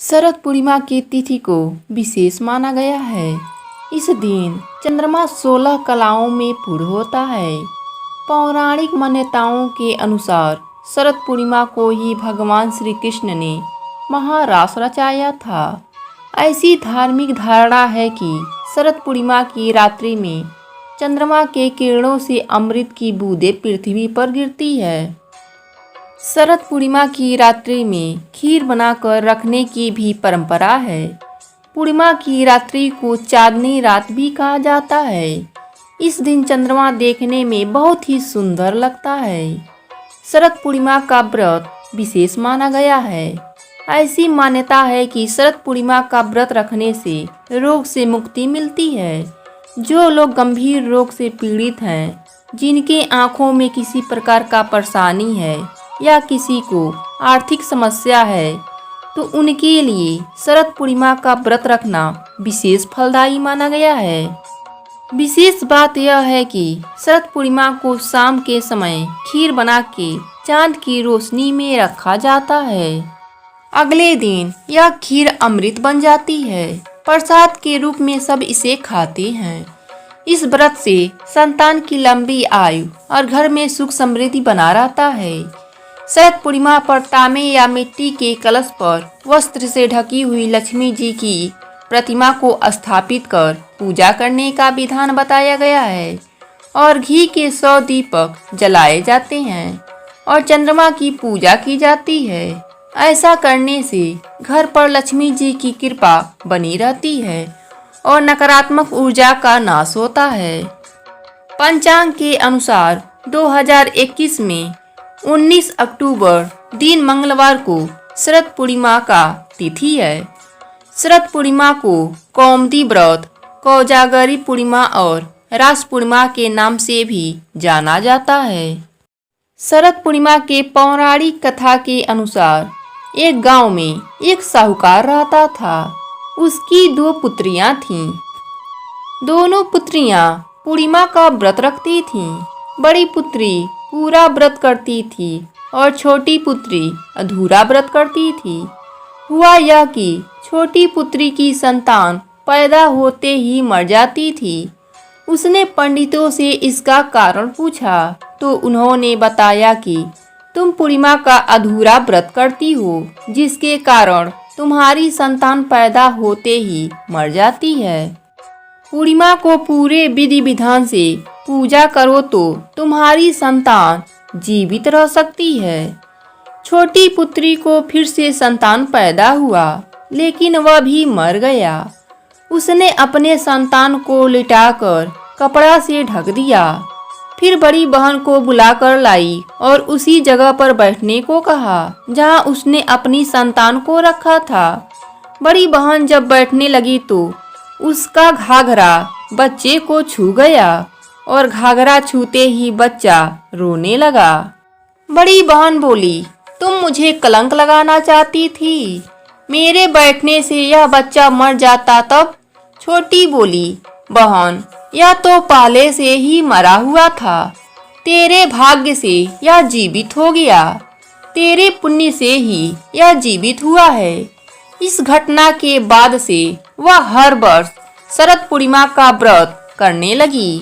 शरद पूर्णिमा की तिथि को विशेष माना गया है। इस दिन चंद्रमा 16 कलाओं में पूर्ण होता है। पौराणिक मान्यताओं के अनुसार शरद पूर्णिमा को ही भगवान श्री कृष्ण ने महारास रचाया था। ऐसी धार्मिक धारणा है कि शरद पूर्णिमा की रात्रि में चंद्रमा के किरणों से अमृत की बूंदें पृथ्वी पर गिरती है। शरद पूर्णिमा की रात्रि में खीर बनाकर रखने की भी परंपरा है। पूर्णिमा की रात्रि को चांदनी रात भी कहा जाता है। इस दिन चंद्रमा देखने में बहुत ही सुंदर लगता है। शरद पूर्णिमा का व्रत विशेष माना गया है। ऐसी मान्यता है कि शरद पूर्णिमा का व्रत रखने से रोग से मुक्ति मिलती है। जो लोग गंभीर रोग से पीड़ित हैं, जिनके आँखों में किसी प्रकार का परेशानी है या किसी को आर्थिक समस्या है, तो उनके लिए शरद पूर्णिमा का व्रत रखना विशेष फलदायी माना गया है। विशेष बात यह है कि शरद पूर्णिमा को शाम के समय खीर बना के चांद की रोशनी में रखा जाता है। अगले दिन यह खीर अमृत बन जाती है। प्रसाद के रूप में सब इसे खाते हैं। इस व्रत से संतान की लंबी आयु और घर में सुख समृद्धि बना रहता है। शरद पूर्णिमा पर तांबे या मिट्टी के कलश पर वस्त्र से ढकी हुई लक्ष्मी जी की प्रतिमा को स्थापित कर पूजा करने का विधान बताया गया है और घी के 100 दीपक जलाए जाते हैं और चंद्रमा की पूजा की जाती है। ऐसा करने से घर पर लक्ष्मी जी की कृपा बनी रहती है और नकारात्मक ऊर्जा का नाश होता है। पंचांग के अनुसार 2021 में 19 अक्टूबर दिन मंगलवार को शरद पूर्णिमा का तिथि है। शरद पूर्णिमा को कौमुदी व्रत, कोजागरी पूर्णिमा और रास पूर्णिमा के नाम से भी जाना जाता है। शरद पूर्णिमा के पौराणिक कथा के अनुसार एक गांव में एक साहूकार रहता था। उसकी 2 पुत्रियां थीं। दोनों पुत्रियां पूर्णिमा का व्रत रखती थीं। बड़ी पुत्री पूरा व्रत करती थी और छोटी पुत्री अधूरा व्रत करती थी। हुआ यह कि छोटी पुत्री की संतान पैदा होते ही मर जाती थी। उसने पंडितों से इसका कारण पूछा तो उन्होंने बताया कि तुम पूर्णिमा का अधूरा व्रत करती हो, जिसके कारण तुम्हारी संतान पैदा होते ही मर जाती है। पूर्णिमा को पूरे विधि विधान से पूजा करो तो तुम्हारी संतान जीवित रह सकती है। छोटी पुत्री को फिर से संतान पैदा हुआ, लेकिन वह भी मर गया। उसने अपने संतान को लिटाकर कपड़ा से ढक दिया। फिर बड़ी बहन को बुलाकर लाई और उसी जगह पर बैठने को कहा जहां उसने अपनी संतान को रखा था। बड़ी बहन जब बैठने लगी तो उसका घाघरा बच्चे को छू गया और घाघरा छूते ही बच्चा रोने लगा। बड़ी बहन बोली, तुम मुझे कलंक लगाना चाहती थी। मेरे बैठने से यह बच्चा मर जाता तब। छोटी बोली, बहन यह तो पहले से ही मरा हुआ था। तेरे भाग्य से यह जीवित हो गया। तेरे पुण्य से ही यह जीवित हुआ है। इस घटना के बाद से वह हर वर्ष शरद पूर्णिमा का व्रत करने लगी।